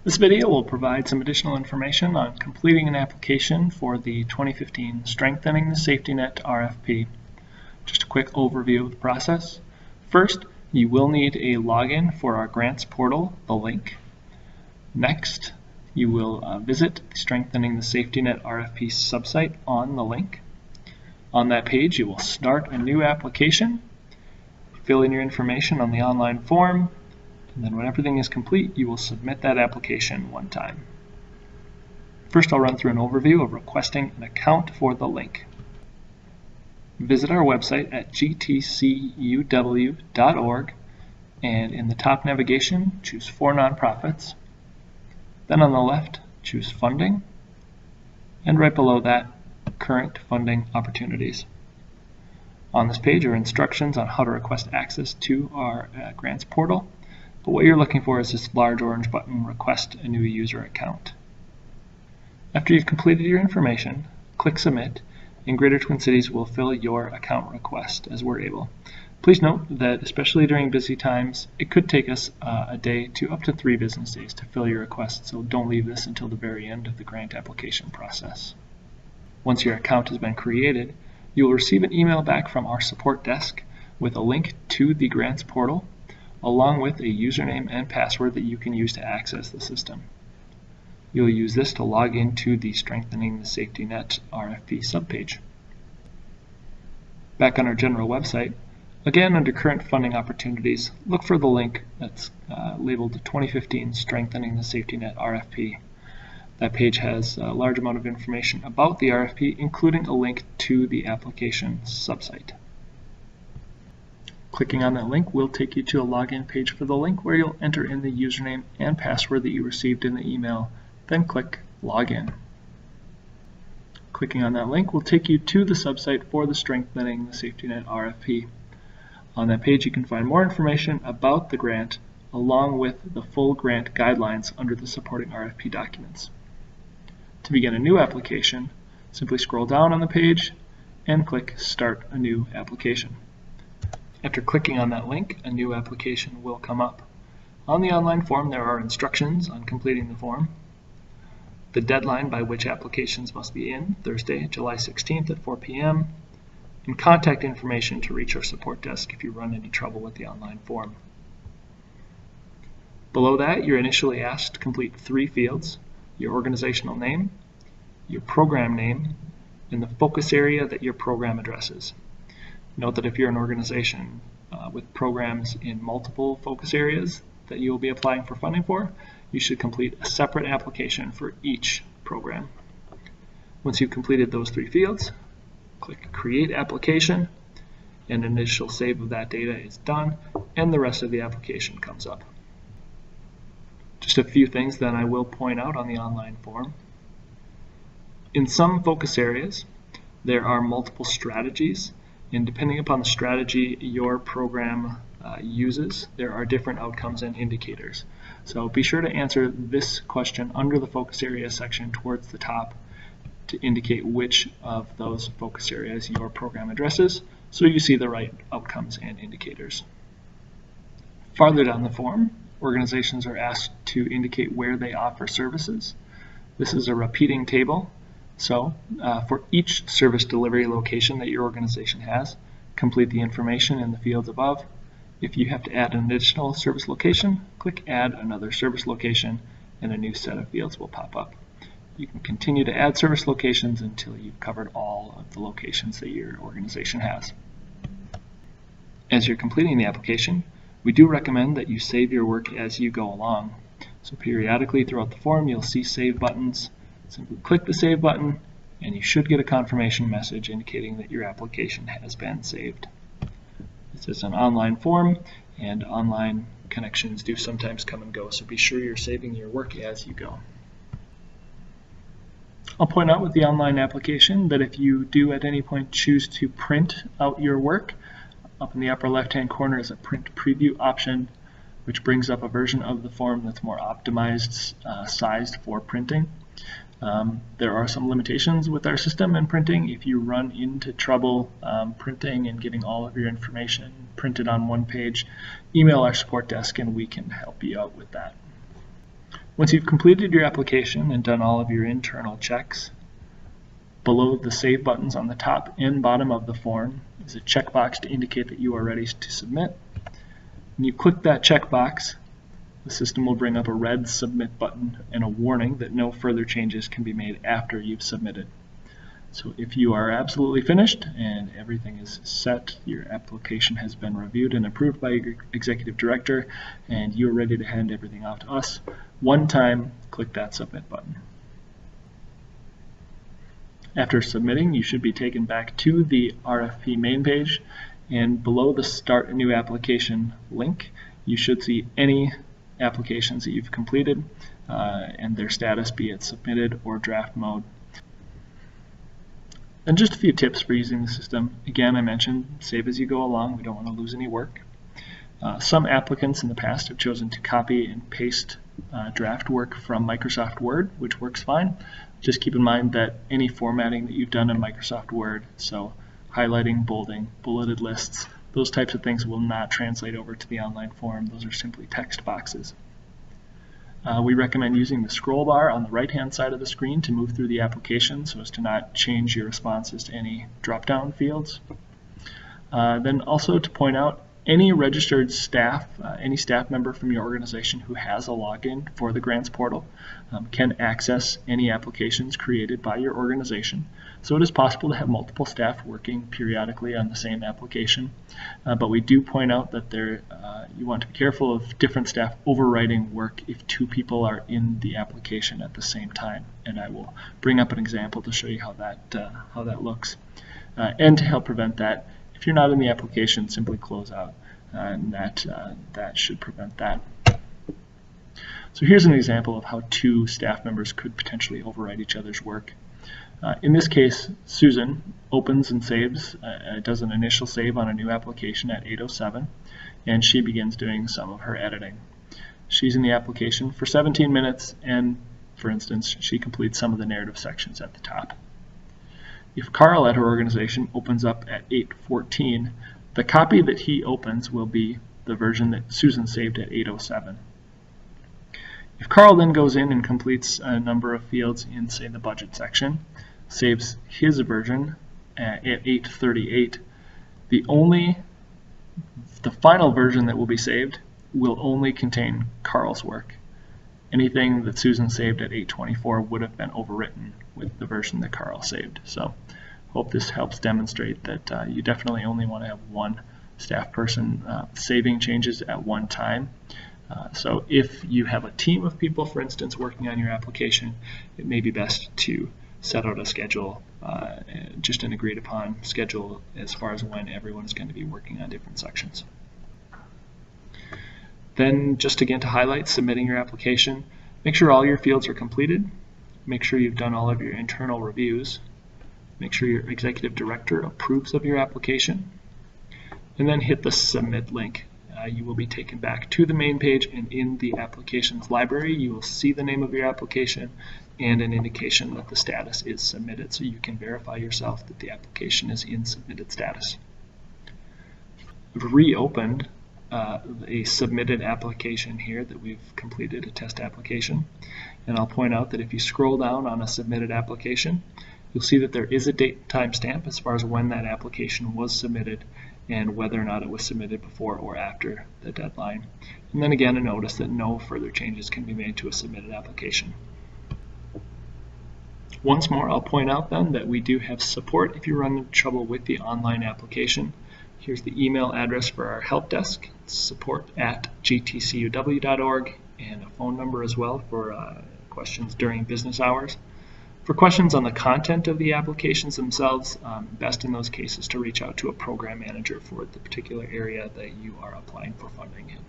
This video will provide some additional information on completing an application for the 2015 Strengthening the Safety Net RFP. Just a quick overview of the process. First, you will need a login for our grants portal, the link. Next, you will visit the Strengthening the Safety Net RFP subsite on the link. On that page, you will start a new application, fill in your information on the online form, and then when everything is complete, you will submit that application one time. First, I'll run through an overview of requesting an account for the link. Visit our website at gtcuw.org, and in the top navigation, choose For Nonprofits. Then on the left, choose Funding, and right below that, Current Funding Opportunities. On this page are instructions on how to request access to our grants portal. But what you're looking for is this large orange button, Request a New User Account. After you've completed your information, click Submit, and Greater Twin Cities will fill your account request as we're able. Please note that especially during busy times, it could take us a day to up to 3 business days to fill your request, so don't leave this until the very end of the grant application process. Once your account has been created, you will receive an email back from our support desk with a link to the grants portal, along with a username and password that you can use to access the system. You'll use this to log into the Strengthening the Safety Net RFP subpage. Back on our general website, again under Current Funding Opportunities, look for the link that's labeled 2015 Strengthening the Safety Net RFP. That page has a large amount of information about the RFP, including a link to the application subsite. Clicking on that link will take you to a login page for the link where you'll enter in the username and password that you received in the email, then click Login. Clicking on that link will take you to the subsite for the Strengthening the Safety Net RFP. On that page you can find more information about the grant along with the full grant guidelines under the supporting RFP documents. To begin a new application, simply scroll down on the page and click Start a New Application. After clicking on that link, a new application will come up. On the online form, there are instructions on completing the form, the deadline by which applications must be in, Thursday, July 16th at 4 p.m., and contact information to reach our support desk if you run into trouble with the online form. Below that, you're initially asked to complete 3 fields: your organizational name, your program name, and the focus area that your program addresses. Note that if you're an organization with programs in multiple focus areas that you will be applying for funding for, you should complete a separate application for each program. Once you've completed those 3 fields, click Create Application, and an initial save of that data is done, and the rest of the application comes up. Just a few things that I will point out on the online form. In some focus areas, there are multiple strategies, and depending upon the strategy your program uses, there are different outcomes and indicators. So be sure to answer this question under the focus area section towards the top to indicate which of those focus areas your program addresses so you see the right outcomes and indicators. Farther down the form, organizations are asked to indicate where they offer services. This is a repeating table. So for each service delivery location that your organization has, complete the information in the fields above. If you have to add an additional service location, click Add Another Service Location, and a new set of fields will pop up. You can continue to add service locations until you've covered all of the locations that your organization has. As you're completing the application, we do recommend that you save your work as you go along. So periodically throughout the form, you'll see save buttons. Simply click the Save button, and you should get a confirmation message indicating that your application has been saved. This is an online form, and online connections do sometimes come and go, so be sure you're saving your work as you go. I'll point out with the online application that if you do at any point choose to print out your work, up in the upper left-hand corner is a Print Preview option, which brings up a version of the form that's more optimized, sized for printing. There are some limitations with our system and printing. If you run into trouble printing and getting all of your information printed on one page, email our support desk and we can help you out with that. Once you've completed your application and done all of your internal checks, below the Save buttons on the top and bottom of the form is a checkbox to indicate that you are ready to submit. When you click that checkbox, the system will bring up a red Submit button and a warning that no further changes can be made after you've submitted. So if you are absolutely finished and everything is set, your application has been reviewed and approved by your executive director, and you're ready to hand everything off to us, one time click that Submit button. After submitting, you should be taken back to the RFP main page, and below the Start a New Application link, you should see any applications that you've completed and their status, be it submitted or draft mode. And just a few tips for using the system. Again, I mentioned save as you go along. We don't want to lose any work. Some applicants in the past have chosen to copy and paste draft work from Microsoft Word, which works fine. Just keep in mind that any formatting that you've done in Microsoft Word, so highlighting, bolding, bulleted lists, those types of things will not translate over to the online form. Those are simply text boxes. We recommend using the scroll bar on the right-hand side of the screen to move through the application so as to not change your responses to any drop-down fields. Then also to point out, any registered staff, any staff member from your organization who has a login for the grants portal can access any applications created by your organization. So it is possible to have multiple staff working periodically on the same application, but we do point out that you want to be careful of different staff overwriting work if two people are in the application at the same time. And I will bring up an example to show you how that looks. And to help prevent that, if you're not in the application, simply close out, and that should prevent that. So here's an example of how two staff members could potentially overwrite each other's work. In this case, Susan opens and saves, does an initial save on a new application at 8:07, and she begins doing some of her editing. She's in the application for 17 minutes, and for instance, she completes some of the narrative sections at the top. If Carl at her organization opens up at 8:14, the copy that he opens will be the version that Susan saved at 8:07. If Carl then goes in and completes a number of fields in, say, the budget section, saves his version at 8:38, the final version that will be saved will only contain Carl's work. Anything that Susan saved at 8:24 would have been overwritten with the version that Carl saved. So hope this helps demonstrate that you definitely only want to have one staff person saving changes at one time. So if you have a team of people, for instance, working on your application, it may be best to set out a schedule, just an agreed upon schedule as far as when everyone is going to be working on different sections. Then just again to highlight submitting your application, make sure all your fields are completed, make sure you've done all of your internal reviews, make sure your executive director approves of your application, and then hit the submit link. You will be taken back to the main page, and in the applications library you will see the name of your application and an indication that the status is submitted, so you can verify yourself that the application is in submitted status. I've reopened a submitted application here that we've completed, a test application, and I'll point out that if you scroll down on a submitted application, you'll see that there is a date timestamp as far as when that application was submitted and whether or not it was submitted before or after the deadline. And then again, a notice that no further changes can be made to a submitted application. Once more, I'll point out then that we do have support if you run into trouble with the online application. Here's the email address for our help desk, support@gtcuw.org, and a phone number as well for questions during business hours. For questions on the content of the applications themselves, best in those cases to reach out to a program manager for the particular area that you are applying for funding in.